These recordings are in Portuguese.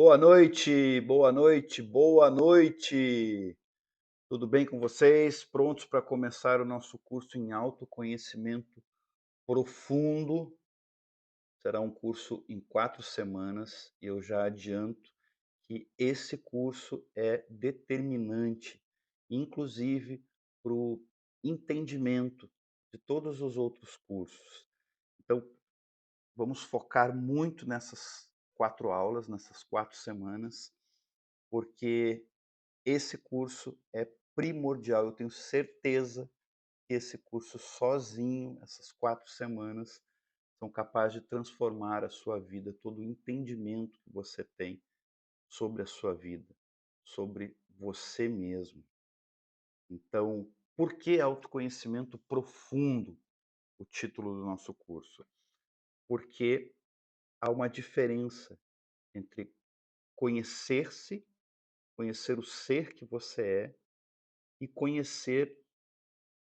Boa noite, boa noite, boa noite. Tudo bem com vocês? Prontos para começar o nosso curso em autoconhecimento profundo? Será um curso em 4 semanas e eu já adianto que esse curso é determinante, inclusive para o entendimento de todos os outros cursos. Então, vamos focar muito nessas 4 aulas, nessas 4 semanas, porque esse curso é primordial. Eu tenho certeza que esse curso sozinho, essas 4 semanas, são capazes de transformar a sua vida, todo o entendimento que você tem sobre a sua vida, sobre você mesmo. Então, por que autoconhecimento profundo? O título do nosso curso. Porque há uma diferença entre conhecer-se, conhecer o ser que você é e conhecer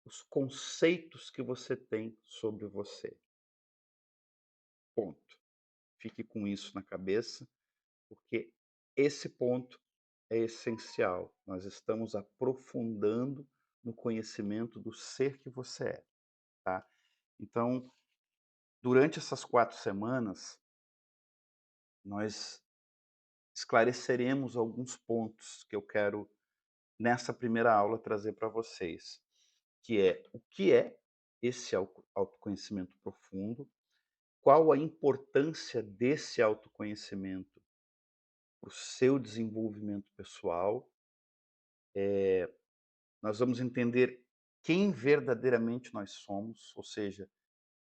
os conceitos que você tem sobre você. Ponto. Fique com isso na cabeça, porque esse ponto é essencial. Nós estamos aprofundando no conhecimento do ser que você é, tá? Então, durante essas 4 semanas, nós esclareceremos alguns pontos que eu quero, nessa primeira aula, trazer para vocês, que é o que é esse autoconhecimento profundo. Qual a importância desse autoconhecimento para o seu desenvolvimento pessoal? Nós vamos entender quem verdadeiramente nós somos, ou seja,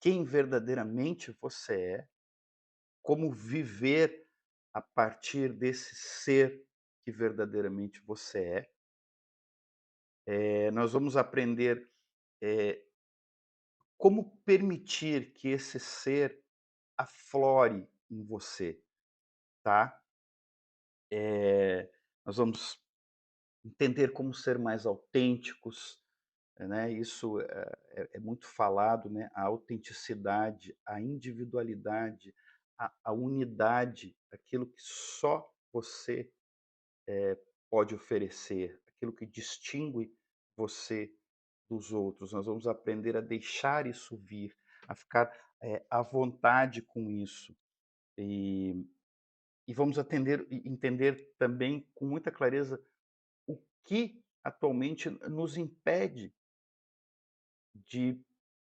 quem verdadeiramente você é, como viver a partir desse ser que verdadeiramente você é. Nós vamos aprender, eh, como permitir que esse ser aflore em você, tá? Nós vamos entender como ser mais autênticos, né, isso é muito falado, né, a autenticidade, a individualidade, a unidade, aquilo que só você pode oferecer, aquilo que distingue você dos outros. Nós vamos aprender a deixar isso vir, a ficar, à vontade com isso. E vamos entender também com muita clareza o que atualmente nos impede de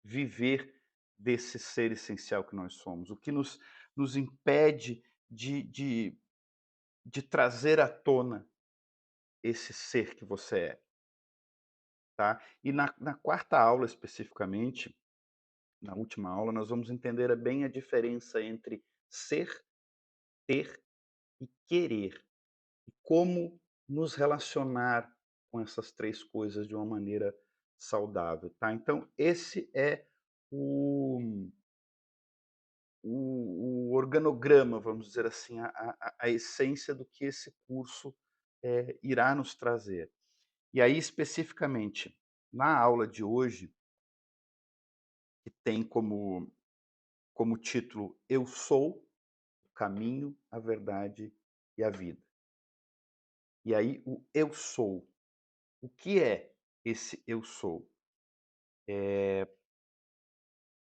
viver desse ser essencial que nós somos, o que nos impede de trazer à tona esse ser que você é, tá. E na quarta aula especificamente, na última aula, nós vamos entender bem a diferença entre ser, ter e querer, e como nos relacionar com essas 3 coisas de uma maneira saudável, tá. Então esse é o o organograma, vamos dizer assim, a essência do que esse curso, irá nos trazer. E aí, especificamente, na aula de hoje, que tem como título "Eu sou o caminho, a verdade e a vida". E aí o "eu sou", o que é esse "eu sou"?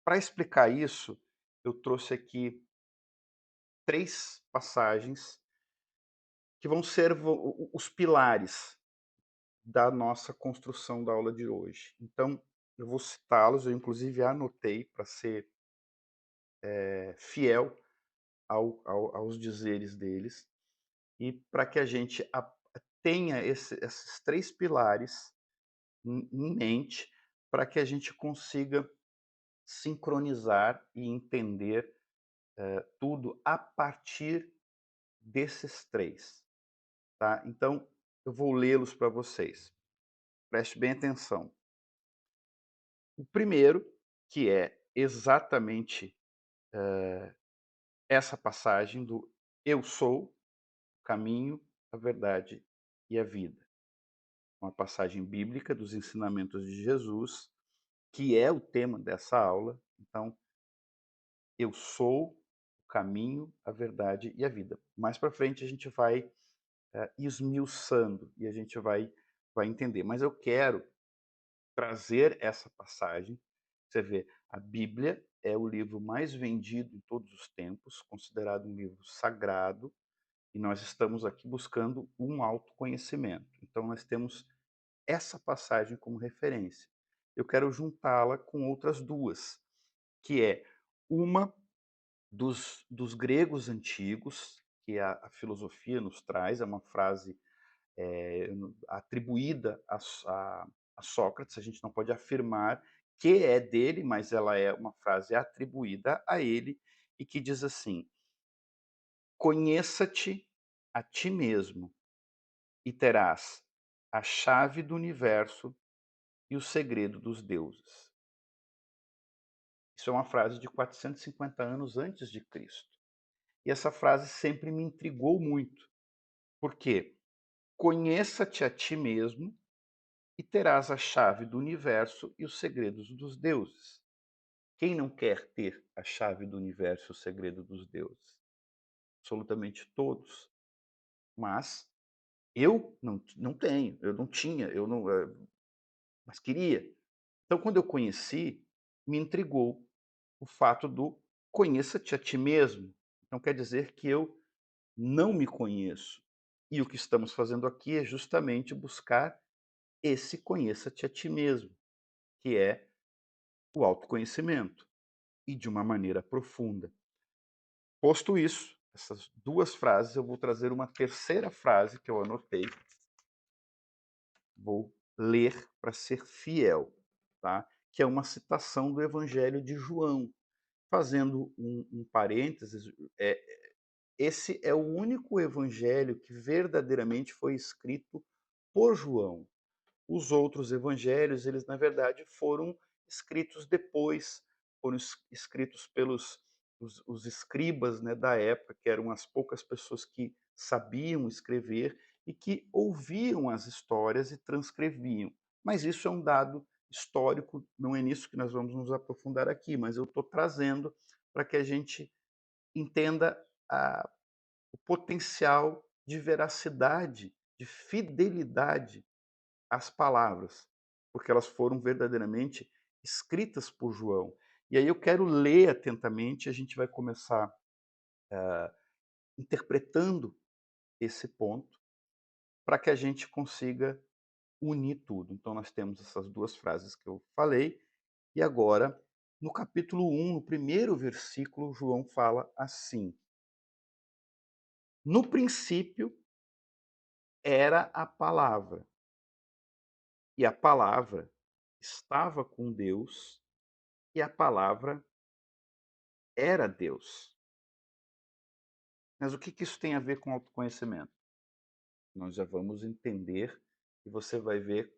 Para explicar isso, eu trouxe aqui 3 passagens que vão ser os pilares da nossa construção da aula de hoje. Então, eu vou citá-los, eu inclusive anotei para ser, fiel aos dizeres deles, e para que a gente tenha esses 3 pilares em mente, para que a gente consiga sincronizar e entender, tudo a partir desses 3, tá. Então, eu vou lê-los para vocês, preste bem atenção. O primeiro, que é exatamente essa passagem do "Eu sou o caminho, a verdade e a vida", uma passagem bíblica dos ensinamentos de Jesus, que é o tema dessa aula. Então, eu sou o caminho, a verdade e a vida. Mais para frente a gente vai esmiuçando e a gente vai entender. Mas eu quero trazer essa passagem. Você vê, a Bíblia é o livro mais vendido em todos os tempos, considerado um livro sagrado, e nós estamos aqui buscando um autoconhecimento. Então nós temos essa passagem como referência. Eu quero juntá-la com outras duas, que é uma dos gregos antigos, que a filosofia nos traz, é uma frase atribuída a Sócrates, a gente não pode afirmar que é dele, mas ela é uma frase atribuída a ele, e que diz assim: conheça-te a ti mesmo, e terás a chave do universo e o segredo dos deuses. Isso é uma frase de 450 anos antes de Cristo. E essa frase sempre me intrigou muito. Por quê? Conheça-te a ti mesmo e terás a chave do universo e os segredos dos deuses. Quem não quer ter a chave do universo e o segredo dos deuses? Absolutamente todos. Mas eu não tenho, eu não tinha, eu não, mas queria. Então, quando eu conheci, me intrigou o fato do conheça-te a ti mesmo. Então, quer dizer que eu não me conheço. E o que estamos fazendo aqui é justamente buscar esse conheça-te a ti mesmo, que é o autoconhecimento, e de uma maneira profunda. Posto isso, essas duas frases, eu vou trazer uma terceira frase que eu anotei. Vou ler para ser fiel, tá? Que é uma citação do Evangelho de João. Fazendo um parênteses, é, esse é o único evangelho que verdadeiramente foi escrito por João. Os outros evangelhos, eles na verdade foram escritos depois, foram escritos pelos os escribas, né, da época, que eram as poucas pessoas que sabiam escrever e que ouviam as histórias e transcreviam. Mas isso é um dado histórico, não é nisso que nós vamos nos aprofundar aqui, mas eu estou trazendo para que a gente entenda o potencial de veracidade, de fidelidade às palavras, porque elas foram verdadeiramente escritas por João. E aí eu quero ler atentamente, a gente vai começar interpretando esse ponto, para que a gente consiga unir tudo. Então nós temos essas duas frases que eu falei, e agora, no capítulo 1, no primeiro versículo, João fala assim: no princípio era a palavra, e a palavra estava com Deus, e a palavra era Deus. Mas o que isso tem a ver com autoconhecimento? Nós já vamos entender e você vai ver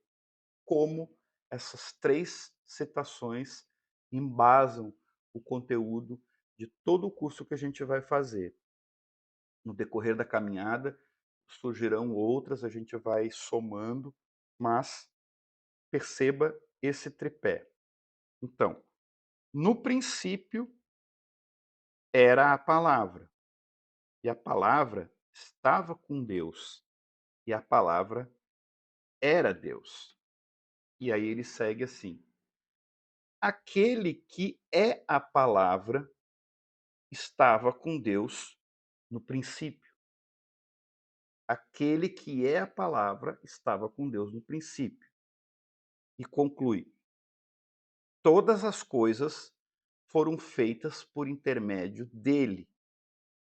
como essas três citações embasam o conteúdo de todo o curso que a gente vai fazer. No decorrer da caminhada, surgirão outras, a gente vai somando, mas perceba esse tripé. Então, no princípio era a palavra, e a palavra estava com Deus, e a palavra era Deus. E aí ele segue assim: aquele que é a palavra estava com Deus no princípio. Aquele que é a palavra estava com Deus no princípio. E conclui: todas as coisas foram feitas por intermédio dele.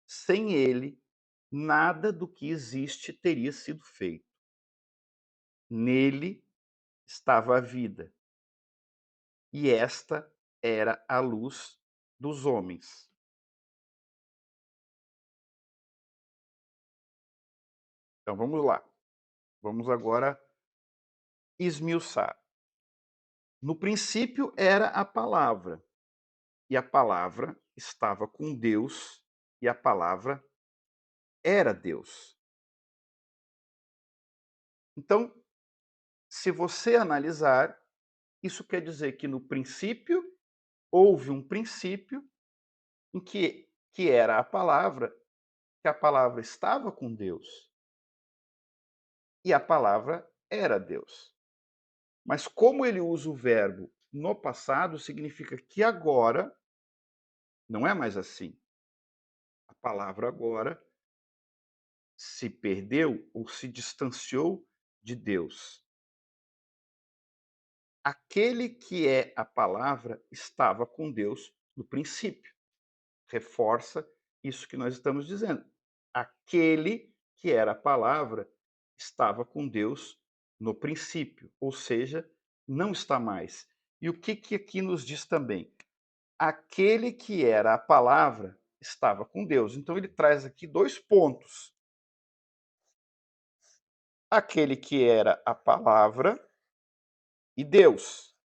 Sem ele, nada do que existe teria sido feito. Nele estava a vida, e esta era a luz dos homens. Então vamos lá. Vamos agora esmiuçar. No princípio era a palavra, e a palavra estava com Deus, e a palavra era Deus. Então, se você analisar, isso quer dizer que no princípio houve um princípio em que era a palavra, que a palavra estava com Deus e a palavra era Deus. Mas como ele usa o verbo no passado, significa que agora não é mais assim. A palavra agora se perdeu ou se distanciou de Deus. Aquele que é a palavra estava com Deus no princípio. Reforça isso que nós estamos dizendo. Aquele que era a palavra estava com Deus no princípio, ou seja, não está mais. E o que aqui nos diz também? Aquele que era a palavra estava com Deus. Então ele traz aqui 2 pontos. Aquele que era a palavra e Deus.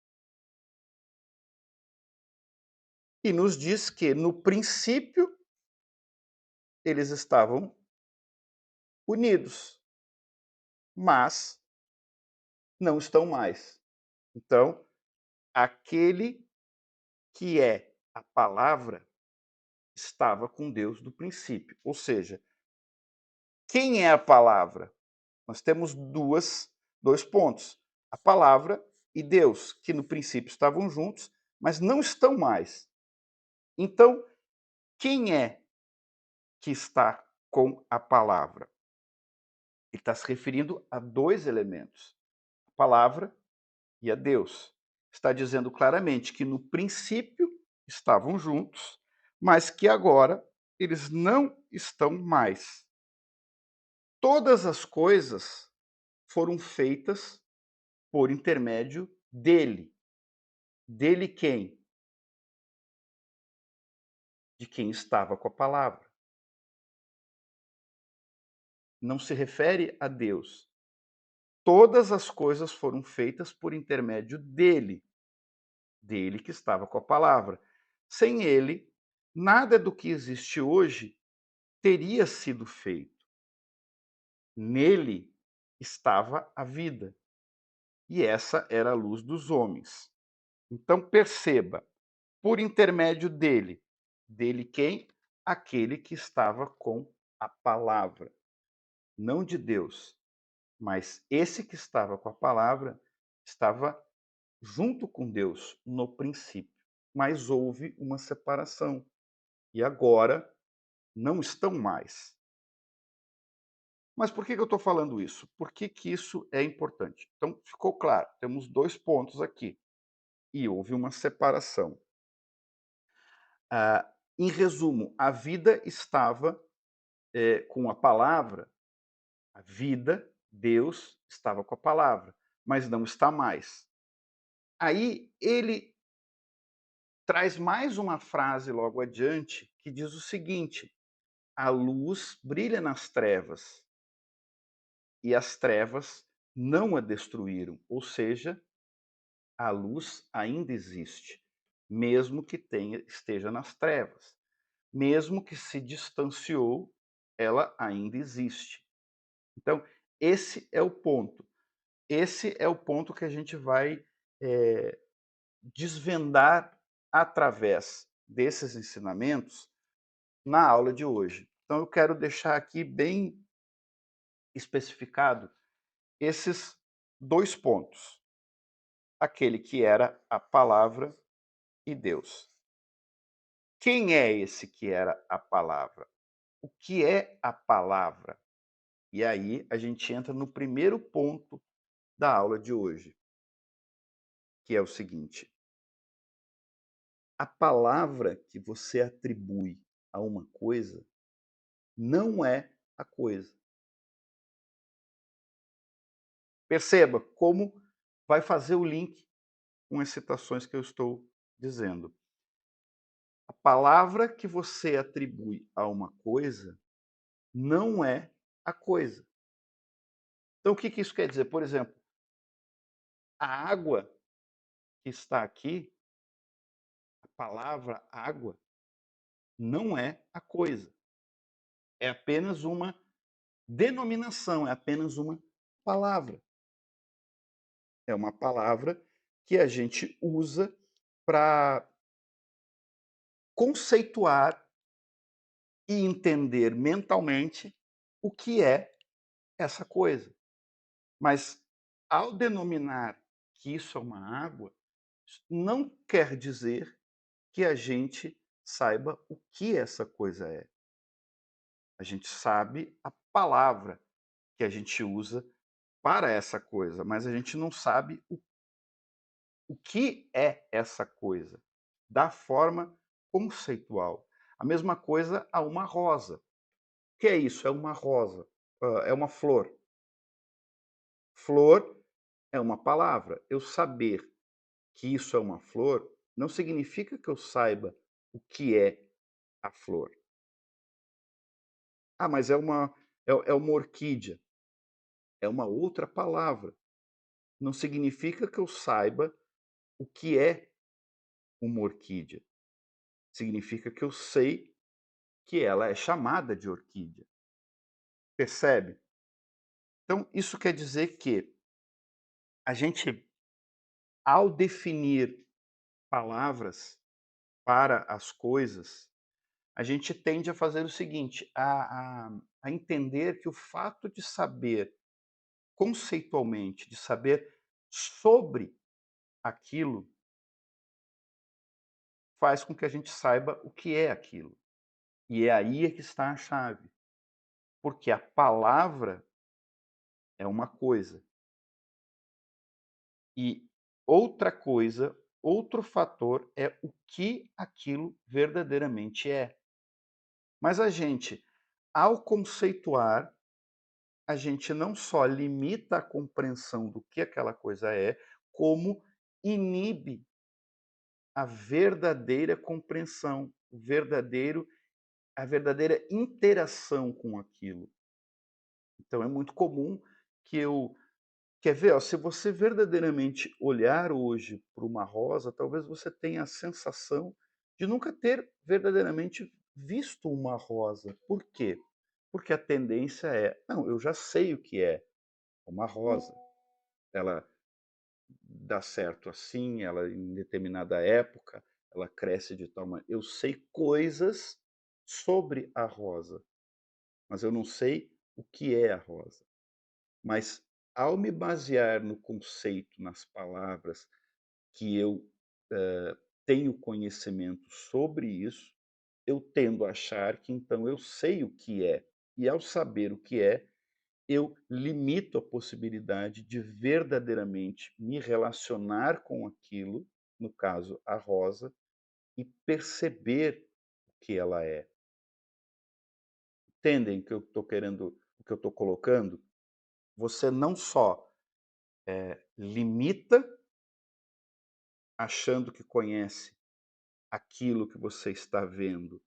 E nos diz que no princípio eles estavam unidos, mas não estão mais. Então, aquele que é a palavra estava com Deus do princípio. Ou seja, quem é a palavra? Nós temos 2 pontos. A palavra e Deus, que no princípio estavam juntos, mas não estão mais. Então, quem é que está com a palavra? Ele está se referindo a 2 elementos: a palavra e a Deus. Está dizendo claramente que no princípio estavam juntos, mas que agora eles não estão mais. Todas as coisas foram feitas por intermédio dele. Dele quem? De quem estava com a palavra. Não se refere a Deus. Todas as coisas foram feitas por intermédio dele, dele que estava com a palavra. Sem ele, nada do que existe hoje teria sido feito. Nele estava a vida, e essa era a luz dos homens. Então perceba, por intermédio dele, dele quem? Aquele que estava com a palavra, não de Deus, mas esse que estava com a palavra estava junto com Deus no princípio, mas houve uma separação e agora não estão mais. Mas por que eu estou falando isso? Por que isso é importante? Então, ficou claro, temos 2 pontos aqui e houve uma separação. Em resumo, a vida estava com a palavra, a vida, Deus estava com a palavra, mas não está mais. Aí ele traz mais uma frase logo adiante que diz o seguinte: a luz brilha nas trevas e as trevas não a destruíram. Ou seja, a luz ainda existe, mesmo que esteja nas trevas. Mesmo que se distanciou, ela ainda existe. Então, esse é o ponto. Esse é o ponto que a gente vai desvendar através desses ensinamentos na aula de hoje. Então, eu quero deixar aqui bem especificado esses 2 pontos. Aquele que era a palavra e Deus. Quem é esse que era a palavra? O que é a palavra? E aí a gente entra no primeiro ponto da aula de hoje, que é o seguinte: a palavra que você atribui a uma coisa não é a coisa. Perceba como vai fazer o link com as citações que eu estou dizendo. A palavra que você atribui a uma coisa não é a coisa. Então, o que isso quer dizer? Por exemplo, a água que está aqui, a palavra água, não é a coisa. É apenas uma denominação, é apenas uma palavra. É uma palavra que a gente usa para conceituar e entender mentalmente o que é essa coisa. Mas ao denominar que isso é uma água, isso não quer dizer que a gente saiba o que essa coisa é. A gente sabe a palavra que a gente usa para essa coisa, mas a gente não sabe o que é essa coisa, da forma conceitual. A mesma coisa a uma rosa. O que é isso? É uma rosa, é uma flor. Flor é uma palavra. Eu saber que isso é uma flor não significa que eu saiba o que é a flor. Ah, mas é uma orquídea. É uma outra palavra. Não significa que eu saiba o que é uma orquídea. Significa que eu sei que ela é chamada de orquídea. Percebe? Então, isso quer dizer que a gente, ao definir palavras para as coisas, a gente tende a fazer o seguinte, a entender que o fato de saber conceitualmente, de saber sobre aquilo, faz com que a gente saiba o que é aquilo. E é aí é que está a chave, porque a palavra é uma coisa e outra coisa, outro fator é o que aquilo verdadeiramente é. Mas a gente, ao conceituar, a gente não só limita a compreensão do que aquela coisa é, como inibe a verdadeira compreensão, a verdadeira interação com aquilo. Então é muito comum que eu quer ver, ó, se você verdadeiramente olhar hoje para uma rosa, talvez você tenha a sensação de nunca ter verdadeiramente visto uma rosa. Por quê? Porque a tendência é: "Não, eu já sei o que é uma rosa. Ela dá certo assim, ela em determinada época, ela cresce de tal maneira. Eu sei coisas sobre a rosa, mas eu não sei o que é a rosa. Mas ao me basear no conceito, nas palavras que eu, tenho conhecimento sobre isso, eu tendo a achar que então eu sei o que é. E ao saber o que é, eu limito a possibilidade de verdadeiramente me relacionar com aquilo, no caso a rosa, e perceber o que ela é. Entendem que eu estou querendo o que eu estou colocando? Você não só, limita, achando que conhece aquilo que você está vendo,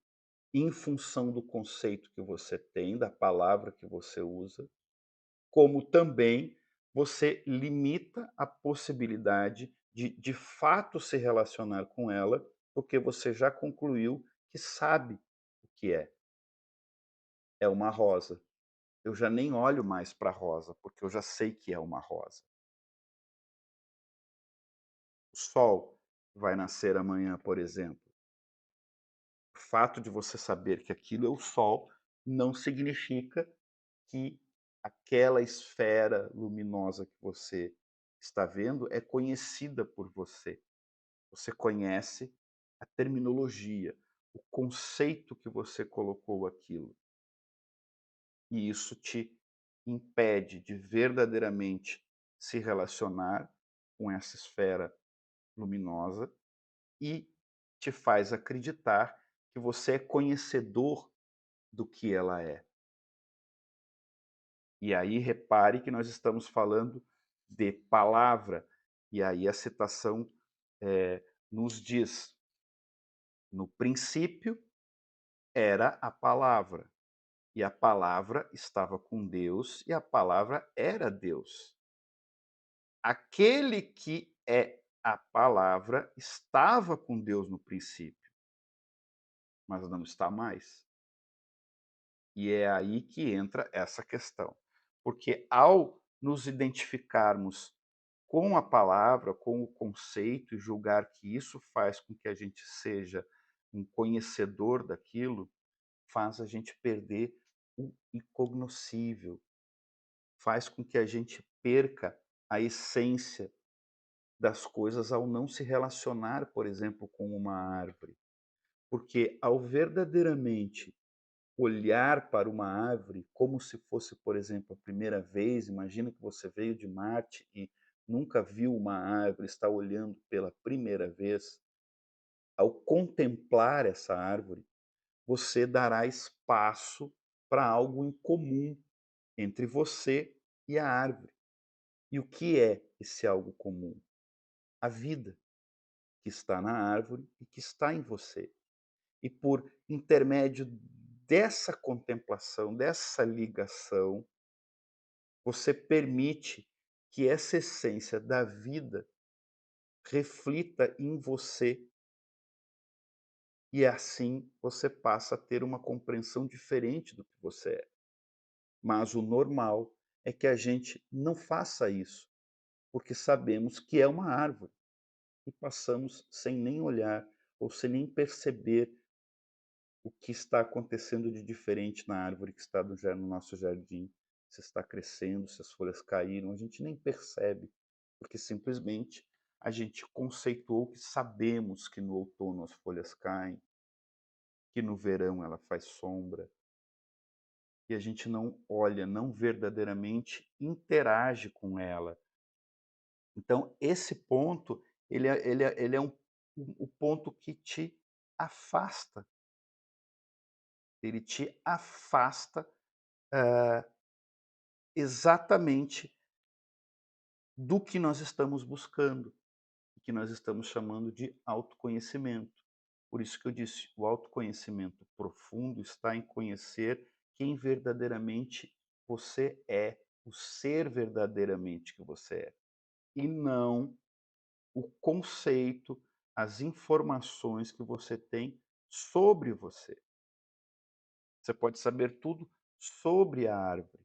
em função do conceito que você tem, da palavra que você usa, como também você limita a possibilidade de fato se relacionar com ela, porque você já concluiu que sabe o que é. É uma rosa. Eu já nem olho mais para a rosa, porque eu já sei que é uma rosa. O sol vai nascer amanhã, por exemplo. O fato de você saber que aquilo é o sol não significa que aquela esfera luminosa que você está vendo é conhecida por você. Você conhece a terminologia, o conceito que você colocou aquilo. E isso te impede de verdadeiramente se relacionar com essa esfera luminosa e te faz acreditar que você é conhecedor do que ela é. E aí repare que nós estamos falando de palavra, e aí a citação, nos diz: "No princípio era a palavra, e a palavra estava com Deus, e a palavra era Deus. Aquele que é a palavra estava com Deus no princípio, mas não está mais". E é aí que entra essa questão, porque ao nos identificarmos com a palavra, com o conceito e julgar que isso faz com que a gente seja um conhecedor daquilo, faz a gente perder o incognoscível, faz com que a gente perca a essência das coisas ao não se relacionar, por exemplo, com uma árvore. Porque ao verdadeiramente olhar para uma árvore como se fosse, por exemplo, a primeira vez, imagina que você veio de Marte e nunca viu uma árvore, está olhando pela primeira vez. Ao contemplar essa árvore, você dará espaço para algo em comum entre você e a árvore. E o que é esse algo comum? A vida que está na árvore e que está em você. E por intermédio dessa contemplação, dessa ligação, você permite que essa essência da vida reflita em você e assim você passa a ter uma compreensão diferente do que você é. Mas o normal é que a gente não faça isso, porque sabemos que é uma árvore e passamos sem nem olhar ou sem nem perceber o que está acontecendo de diferente na árvore que está no nosso jardim, se está crescendo, se as folhas caíram, a gente nem percebe, porque simplesmente a gente conceituou que sabemos que no outono as folhas caem, que no verão ela faz sombra, e a gente não olha, não verdadeiramente interage com ela. Então esse ponto, ele é o ponto que te afasta, ele te afasta, hã, exatamente do que nós estamos buscando, que nós estamos chamando de autoconhecimento. Por isso que eu disse, o autoconhecimento profundo está em conhecer quem verdadeiramente você é, o ser verdadeiramente que você é, e não o conceito, as informações que você tem sobre você. Você pode saber tudo sobre a árvore,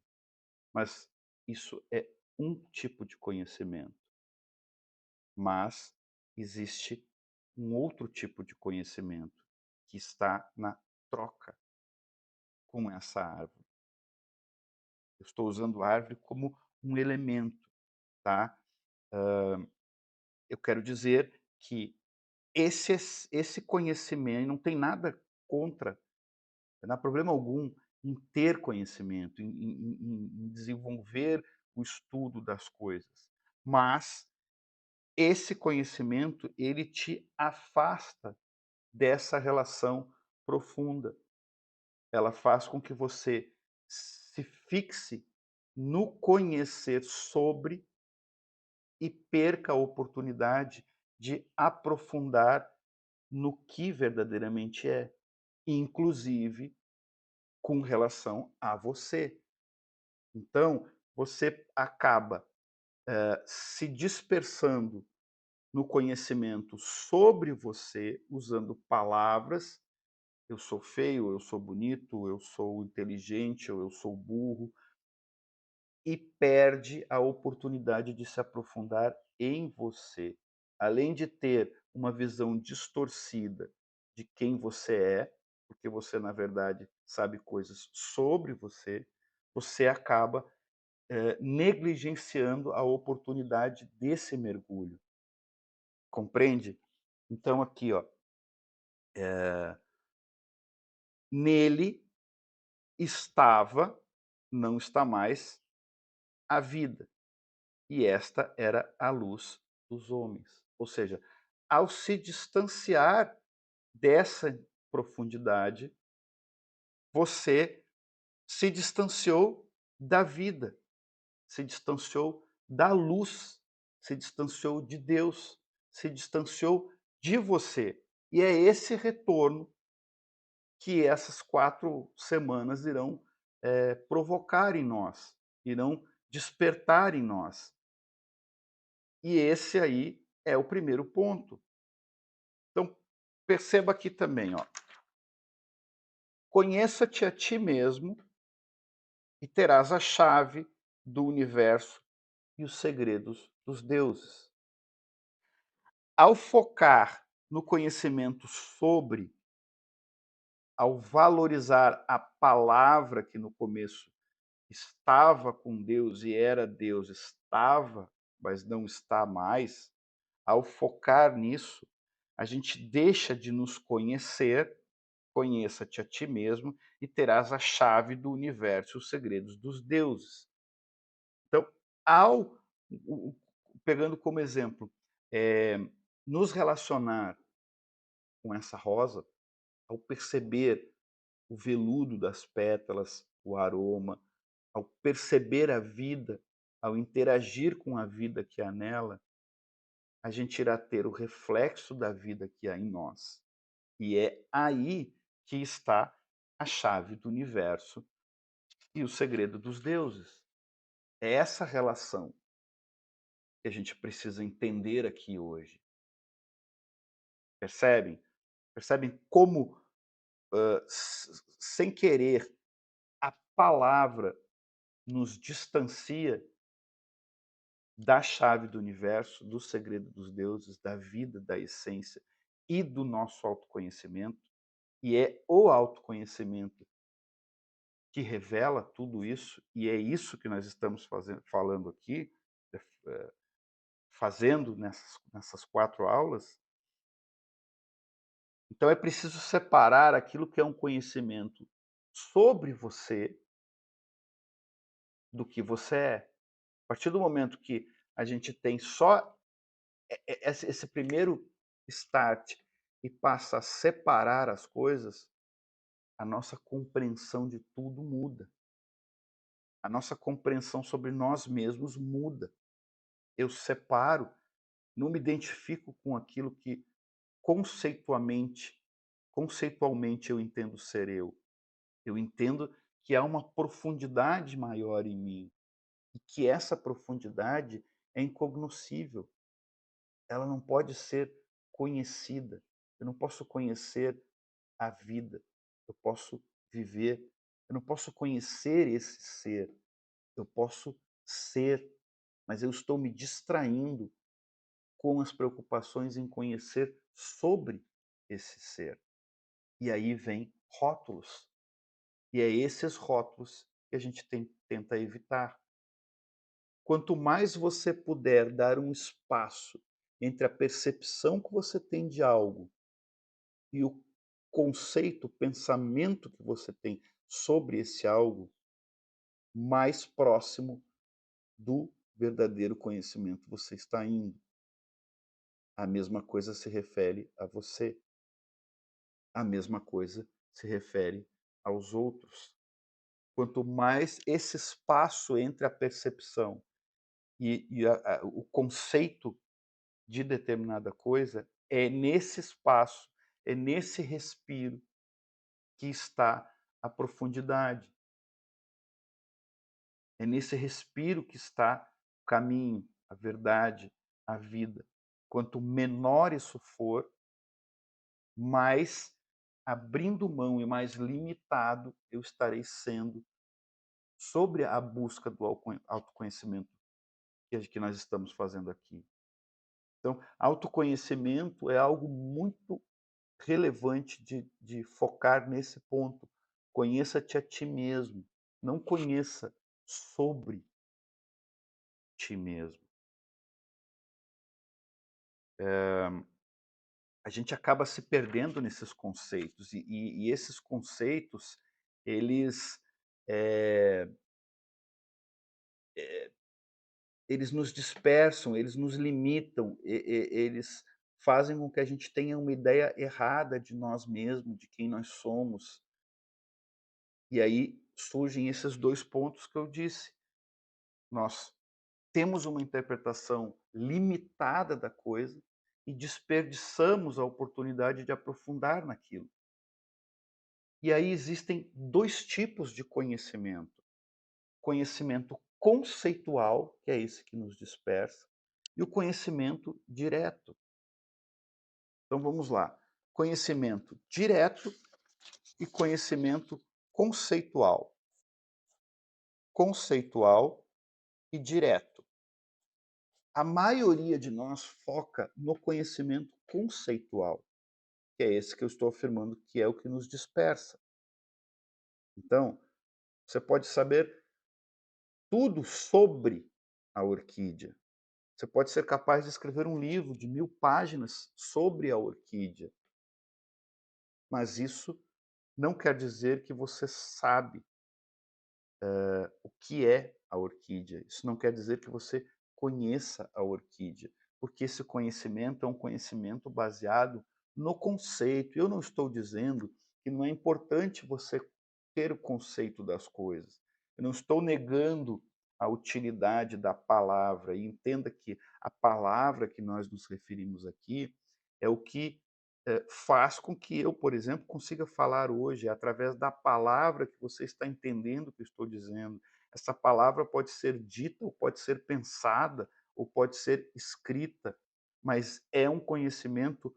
mas isso é um tipo de conhecimento. Mas existe um outro tipo de conhecimento que está na troca com essa árvore. Eu estou usando a árvore como um elemento, tá? Eu quero dizer que esse conhecimento não tem nada contra, não há problema algum em ter conhecimento, em desenvolver o estudo das coisas, mas esse conhecimento ele te afasta dessa relação profunda. Ela faz com que você se fixe no conhecer sobre e perca a oportunidade de aprofundar no que verdadeiramente é, inclusive com relação a você. Então, você acaba, se dispersando no conhecimento sobre você, usando palavras: "Eu sou feio", "Eu sou bonito", "Eu sou inteligente", ou "Eu sou burro", e perde a oportunidade de se aprofundar em você. Além de ter uma visão distorcida de quem você é, porque você, na verdade, sabe coisas sobre você, você acaba, negligenciando a oportunidade desse mergulho, compreende? Então aqui, ó, nele estava, não está mais, a vida. E esta era a luz dos homens. Ou seja, ao se distanciar dessa profundidade, você se distanciou da vida, se distanciou da luz, se distanciou de Deus, se distanciou de você. E é esse retorno que essas 4 semanas irão, provocar em nós, irão despertar em nós. E esse aí é o primeiro ponto. Então, perceba aqui também, ó, conheça-te a ti mesmo e terás a chave do universo e os segredos dos deuses. Ao focar no conhecimento sobre ao valorizar a palavra que no começo estava com Deus e era Deus, estava, mas não está mais, ao focar nisso, a gente deixa de nos conhecer, conheça-te a ti mesmo e terás a chave do universo, os segredos dos deuses. Então, ao pegando como exemplo, eh, nos relacionar com essa rosa, ao perceber o veludo das pétalas, o aroma, ao perceber a vida, ao interagir com a vida que há nela, a gente irá ter o reflexo da vida que há em nós. E é aí que está a chave do universo e o segredo dos deuses. É essa relação que a gente precisa entender aqui hoje. Percebem? Percebem como, sem querer, a palavra nos distancia da chave do universo, do segredo dos deuses, da vida, da essência e do nosso autoconhecimento, e é o autoconhecimento que revela tudo isso, e é isso que nós estamos falando aqui, fazendo nessas 4 aulas. Então é preciso separar aquilo que é um conhecimento sobre você, do que você é. A partir do momento que a gente tem só esse primeiro start e passa a separar as coisas, a nossa compreensão de tudo muda. A nossa compreensão sobre nós mesmos muda. Eu separo, não me identifico com aquilo que conceitualmente conceitualmente eu entendo ser eu. Eu entendo que há uma profundidade maior em mim e que essa profundidade é incognoscível. Ela não pode ser conhecida. Eu não posso conhecer a vida. Eu posso viver. Eu não posso conhecer esse ser. Eu posso ser, mas eu estou me distraindo com as preocupações em conhecer sobre esse ser. E aí vem rótulos. E é esses rótulos que a gente tenta evitar. Quanto mais você puder dar um espaço entre a percepção que você tem de algo e o conceito, o pensamento que você tem sobre esse algo, mais próximo do verdadeiro conhecimento você está indo. A mesma coisa se refere a você. A mesma coisa se refere aos outros. Quanto mais esse espaço entre a percepção e o conceito de determinada coisa, é nesse espaço, é nesse respiro que está a profundidade. É nesse respiro que está o caminho, a verdade, a vida. Quanto menor isso for, mais abrindo mão e mais limitado eu estarei sendo sobre a busca do autoconhecimento que nós estamos fazendo aqui. Então, autoconhecimento é algo muito relevante de focar nesse ponto. Conheça-te a ti mesmo, não conheça sobre ti mesmo. A gente acaba se perdendo nesses conceitos e esses conceitos, eles, eh, eles nos dispersam, eles nos limitam, eles fazem com que a gente tenha uma ideia errada de nós mesmos, de quem nós somos. E aí surgem esses 2 pontos que eu disse. Nós temos uma interpretação limitada da coisa e desperdiçamos a oportunidade de aprofundar naquilo. E aí existem 2 tipos de conhecimento: conhecimento conceitual, que é esse que nos dispersa, e o conhecimento direto. Então vamos lá: conhecimento direto e conhecimento conceitual. Conceitual e direto. A maioria de nós foca no conhecimento conceitual, que é esse que eu estou afirmando que é o que nos dispersa. Então, você pode saber tudo sobre a orquídea. Você pode ser capaz de escrever um livro de 1000 páginas sobre a orquídea, mas isso não quer dizer que você sabe o que é a orquídea. Isso não quer dizer que você conheça a orquídea, porque esse conhecimento é um conhecimento baseado no conceito. Eu não estou dizendo que não é importante você ter o conceito das coisas. Eu não estou negando a utilidade da palavra. E entenda que a palavra que nós nos referimos aqui é o que faz com que eu, por exemplo, consiga falar hoje, é através da palavra que você está entendendo o que eu estou dizendo. Essa palavra pode ser dita, ou pode ser pensada, ou pode ser escrita, mas é um conhecimento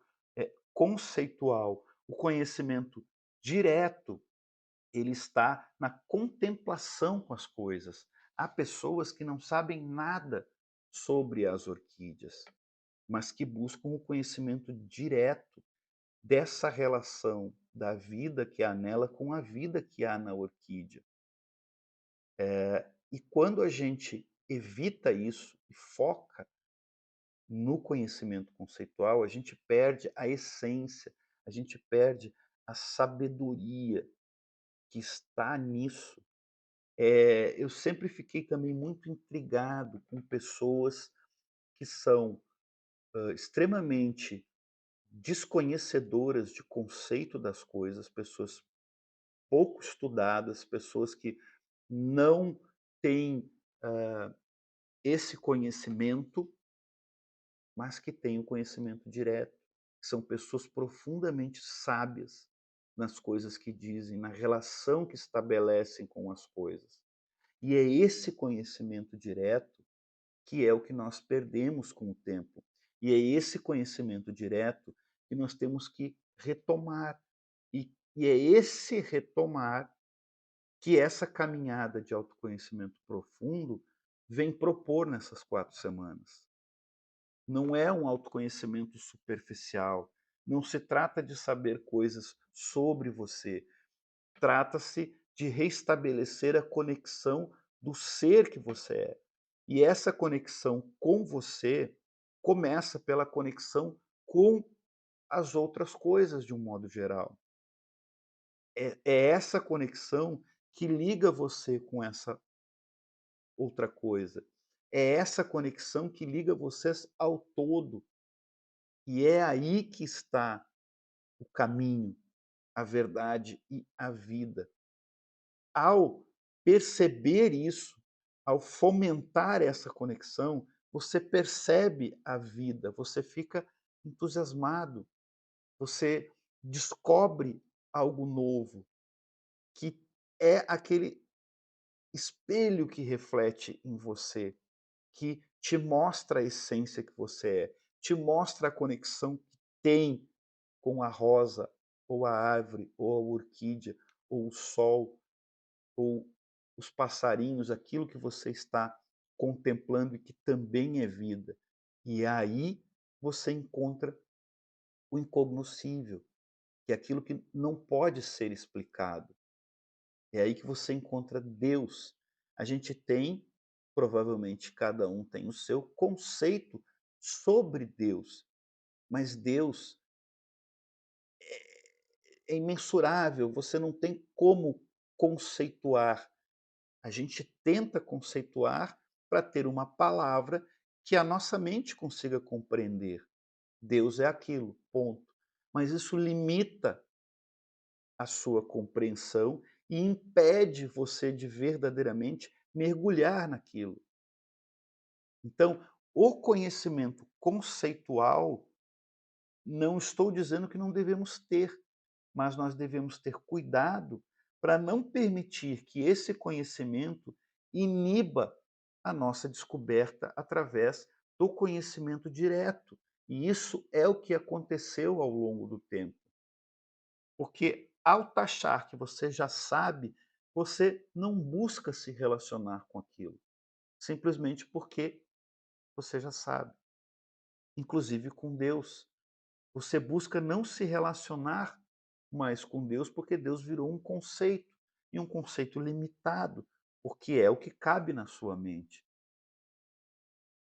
conceitual. O conhecimento direto, ele está na contemplação com as coisas. Há pessoas que não sabem nada sobre as orquídeas, mas que buscam o conhecimento direto dessa relação da vida que há nela com a vida que há na orquídea. E quando a gente evita isso e foca no conhecimento conceitual, a gente perde a essência, a gente perde a sabedoria que está nisso. Eu sempre fiquei também muito intrigado com pessoas que são extremamente desconhecedoras de conceito das coisas, pessoas pouco estudadas, pessoas que não têm esse conhecimento, mas que têm o conhecimento direto. São pessoas profundamente sábias nas coisas que dizem, na relação que estabelecem com as coisas. E é esse conhecimento direto que é o que nós perdemos com o tempo. E é esse conhecimento direto que nós temos que retomar. E é esse retomar que essa caminhada de autoconhecimento profundo vem propor nessas 4 semanas. Não é um autoconhecimento superficial, não se trata de saber coisas sobre você, trata-se de restabelecer a conexão do ser que você é. E essa conexão com você começa pela conexão com as outras coisas de um modo geral. É essa conexão que liga você com essa outra coisa. É essa conexão que liga vocês ao todo. E é aí que está o caminho, a verdade e a vida. Ao perceber isso, ao fomentar essa conexão, você percebe a vida, você fica entusiasmado, você descobre algo novo, que é aquele espelho que reflete em você, que te mostra a essência que você é, te mostra a conexão que tem com a rosa, ou a árvore, ou a orquídea, ou o sol, ou os passarinhos, aquilo que você está contemplando e que também é vida. E aí você encontra o incognoscível, que é aquilo que não pode ser explicado. É aí que você encontra Deus. A gente tem, provavelmente cada um tem o seu conceito sobre Deus, mas Deus é imensurável, você não tem como conceituar. A gente tenta conceituar para ter uma palavra que a nossa mente consiga compreender. Deus é aquilo, ponto. Mas isso limita a sua compreensão e impede você de verdadeiramente mergulhar naquilo. Então, o conhecimento conceitual, não estou dizendo que não devemos ter, mas nós devemos ter cuidado para não permitir que esse conhecimento iniba a nossa descoberta através do conhecimento direto. E isso é o que aconteceu ao longo do tempo. Porque ao taxar que você já sabe, você não busca se relacionar com aquilo, simplesmente porque você já sabe, inclusive com Deus. Você busca não se relacionar mais com Deus, porque Deus virou um conceito, e um conceito limitado, porque é o que cabe na sua mente.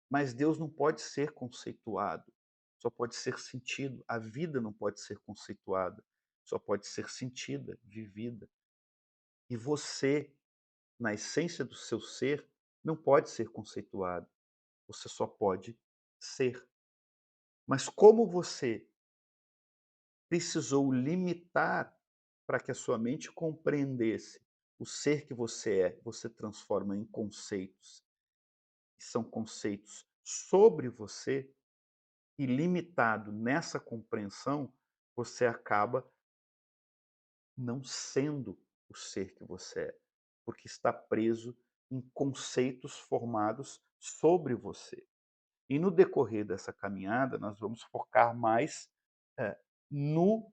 Mas Deus não pode ser conceituado, só pode ser sentido. A vida não pode ser conceituada, só pode ser sentida, vivida. E você, na essência do seu ser, não pode ser conceituado, você só pode ser. Mas como você precisou limitar para que a sua mente compreendesse o ser que você é, você transforma em conceitos, que são conceitos sobre você, e limitado nessa compreensão, você acaba não sendo o ser que você é, porque está preso em conceitos formados sobre você. E no decorrer dessa caminhada, nós vamos focar mais no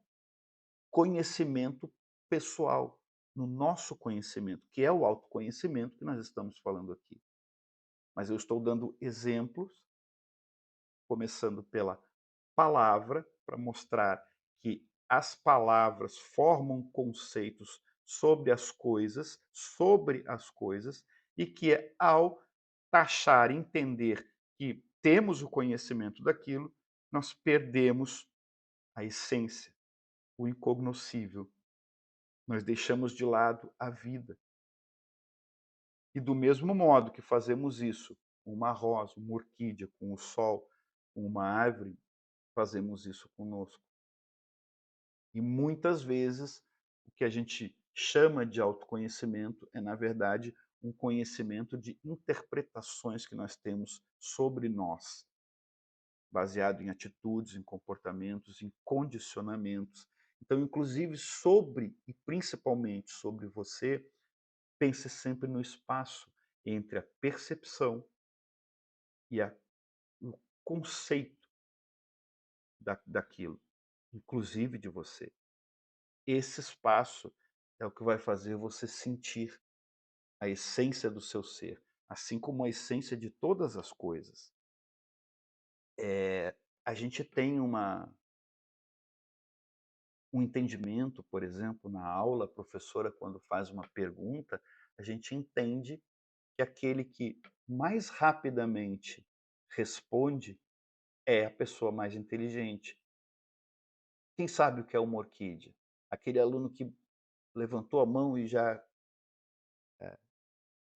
conhecimento pessoal, no nosso conhecimento, que é o autoconhecimento que nós estamos falando aqui. Mas eu estou dando exemplos, começando pela palavra, para mostrar que as palavras formam conceitos sobre as coisas, e que ao taxar, entender que temos o conhecimento daquilo, nós perdemos a essência, o incognoscível. Nós deixamos de lado a vida. E do mesmo modo que fazemos isso com uma rosa, uma orquídea, com o sol, com uma árvore, fazemos isso conosco. E muitas vezes o que a gente chama de autoconhecimento é, na verdade, um conhecimento de interpretações que nós temos sobre nós, baseado em atitudes, em comportamentos, em condicionamentos. Então, inclusive sobre e principalmente sobre você, pense sempre no espaço entre a percepção e o conceito daquilo, inclusive de você. Esse espaço é o que vai fazer você sentir a essência do seu ser, assim como a essência de todas as coisas. A gente tem um entendimento, por exemplo, na aula, a professora, quando faz uma pergunta, a gente entende que aquele que mais rapidamente responde é a pessoa mais inteligente. Quem sabe o que é uma orquídea? Aquele aluno que levantou a mão e já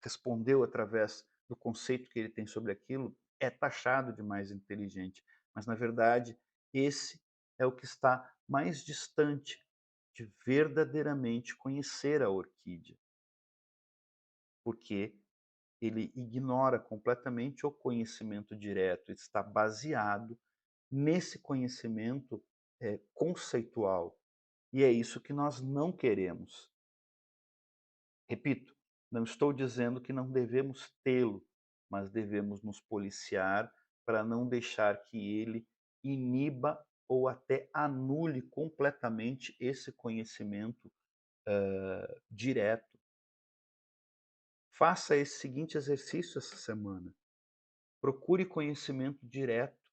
respondeu através do conceito que ele tem sobre aquilo, é taxado de mais inteligente. Mas, na verdade, esse é o que está mais distante de verdadeiramente conhecer a orquídea, porque ele ignora completamente o conhecimento direto, está baseado nesse conhecimento conceitual. E é isso que nós não queremos. Repito, não estou dizendo que não devemos tê-lo, mas devemos nos policiar para não deixar que ele iniba ou até anule completamente esse conhecimento direto. Faça esse seguinte exercício essa semana. Procure conhecimento direto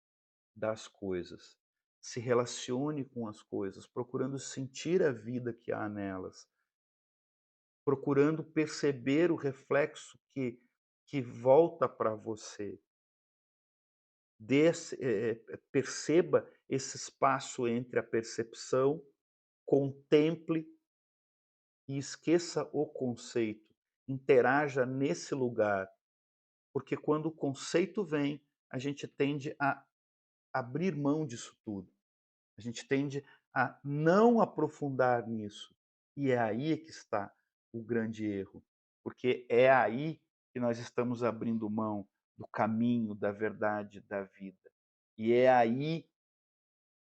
das coisas. Se relacione com as coisas, procurando sentir a vida que há nelas, procurando perceber o reflexo que volta para você. Perceba esse espaço entre a percepção, contemple e esqueça o conceito. Interaja nesse lugar, porque quando o conceito vem, a gente tende a abrir mão disso tudo. A gente tende a não aprofundar nisso. E é aí que está o grande erro, porque é aí que nós estamos abrindo mão do caminho, da verdade, da vida. E é aí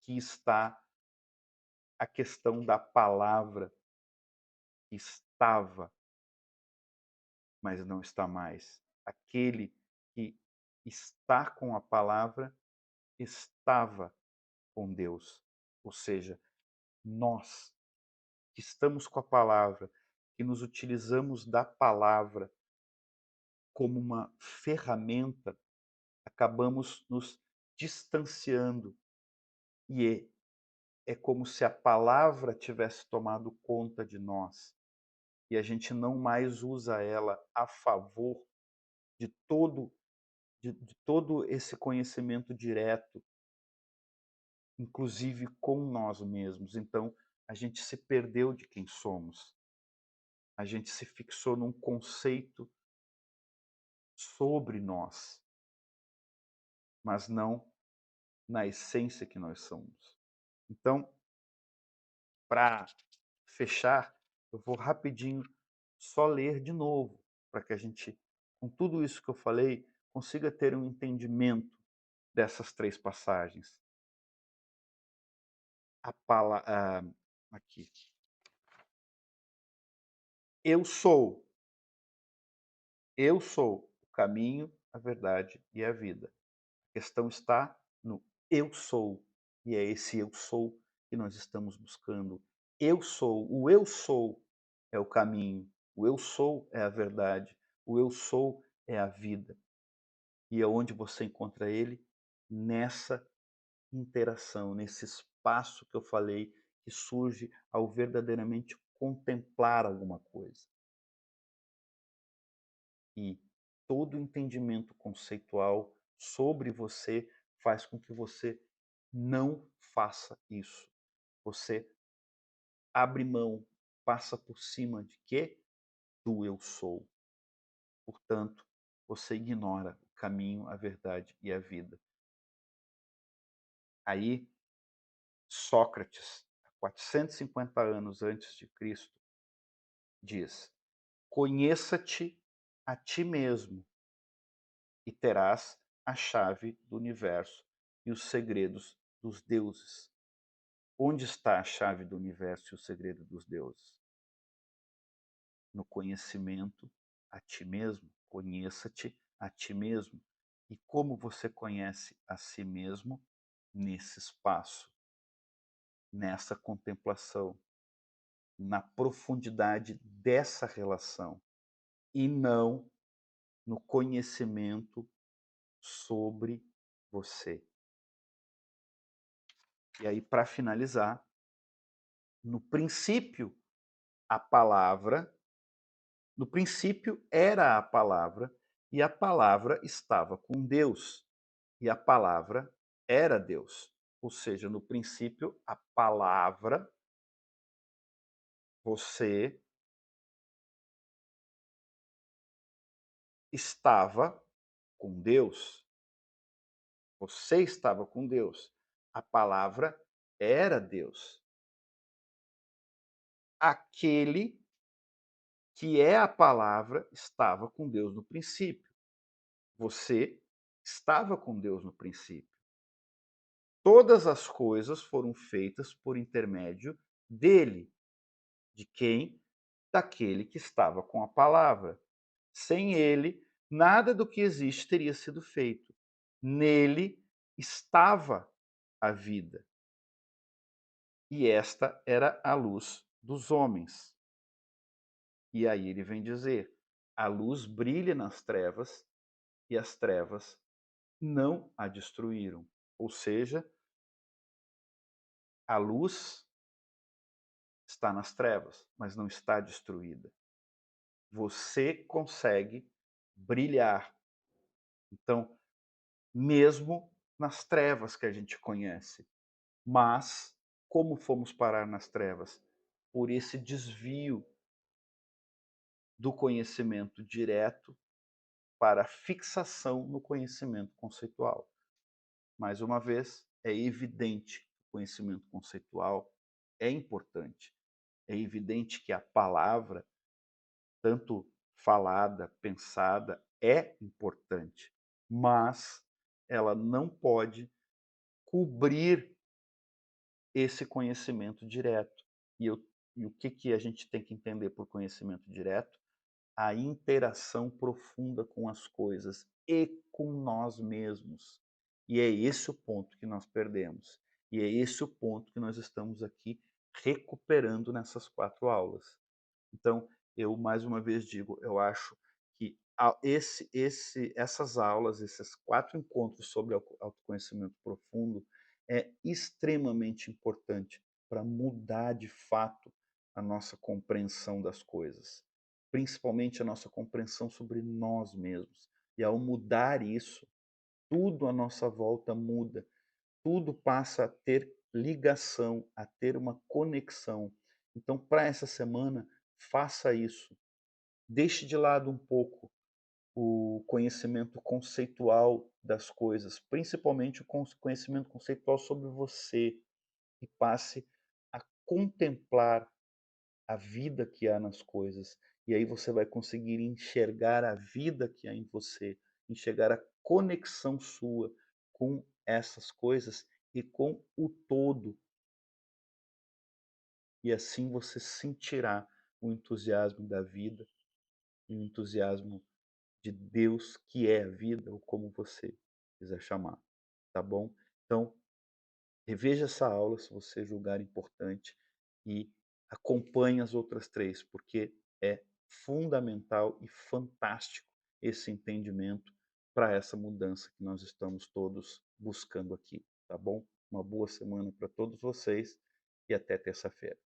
que está a questão da palavra que estava, mas não está mais. Aquele que está com a palavra estava com Deus. Ou seja, nós que estamos com a palavra, que nos utilizamos da palavra como uma ferramenta, acabamos nos distanciando. E é como se a palavra tivesse tomado conta de nós e a gente não mais usa ela a favor de todo esse conhecimento direto, inclusive com nós mesmos. Então, a gente se perdeu de quem somos. A gente se fixou num conceito sobre nós, mas não na essência que nós somos. Então, para fechar, eu vou rapidinho só ler de novo, para que a gente, com tudo isso que eu falei, consiga ter um entendimento dessas 3 passagens. Aqui. Eu sou o caminho, a verdade e a vida. A questão está no eu sou, e é esse eu sou que nós estamos buscando. O eu sou é o caminho, o eu sou é a verdade, o eu sou é a vida. E é onde você encontra ele? Nessa interação, nesse espaço que eu falei, que surge ao verdadeiramente contemplar alguma coisa. E todo entendimento conceitual sobre você faz com que você não faça isso. Você abre mão, passa por cima de quê? Do eu sou. Portanto, você ignora o caminho, a verdade e a vida. Aí, Sócrates, há 450 anos antes de Cristo, diz: conheça-te a ti mesmo e terás a chave do universo e os segredos dos deuses. Onde está a chave do universo e o segredo dos deuses? No conhecimento a ti mesmo. Conheça-te a ti mesmo. E como você conhece a si mesmo? Nesse espaço, nessa contemplação, na profundidade dessa relação, e não no conhecimento sobre você. E aí, para finalizar, no princípio, a palavra, no princípio era a palavra, e a palavra estava com Deus, e a palavra era Deus. Ou seja, no princípio, a palavra, você estava com Deus. Você estava com Deus. A palavra era Deus. Aquele que é a palavra estava com Deus no princípio. Você estava com Deus no princípio. Todas as coisas foram feitas por intermédio dele. De quem? Daquele que estava com a palavra. Sem ele, nada do que existe teria sido feito. Nele estava a vida. E esta era a luz dos homens. E aí ele vem dizer: a luz brilha nas trevas e as trevas não a destruíram. Ou seja, a luz está nas trevas, mas não está destruída. Você consegue brilhar. Então, mesmo nas trevas que a gente conhece. Mas como fomos parar nas trevas? Por esse desvio do conhecimento direto para a fixação no conhecimento conceitual. Mais uma vez, é evidente que o conhecimento conceitual é importante. É evidente que a palavra, tanto falada, pensada, é importante, mas ela não pode cobrir esse conhecimento direto. E o que, que a gente tem que entender por conhecimento direto? A interação profunda com as coisas e com nós mesmos. E é esse o ponto que nós perdemos. E é esse o ponto que nós estamos aqui recuperando nessas 4 aulas. Então, eu mais uma vez digo, eu acho que essas aulas, esses 4 encontros sobre autoconhecimento profundo, é extremamente importante para mudar de fato a nossa compreensão das coisas, principalmente a nossa compreensão sobre nós mesmos. E ao mudar isso, tudo à nossa volta muda, tudo passa a ter ligação, a ter uma conexão. Então, para essa semana, faça isso. Deixe de lado um pouco o conhecimento conceitual das coisas, principalmente o conhecimento conceitual sobre você, e passe a contemplar a vida que há nas coisas. E aí você vai conseguir enxergar a vida que há em você, enxergar a conexão sua com essas coisas e com o todo. E assim você sentirá o entusiasmo da vida e o entusiasmo de Deus, que é a vida, ou como você quiser chamar, tá bom? Então, reveja essa aula se você julgar importante e acompanhe as outras 3, porque é fundamental e fantástico esse entendimento para essa mudança que nós estamos todos buscando aqui, tá bom? Uma boa semana para todos vocês e até terça-feira.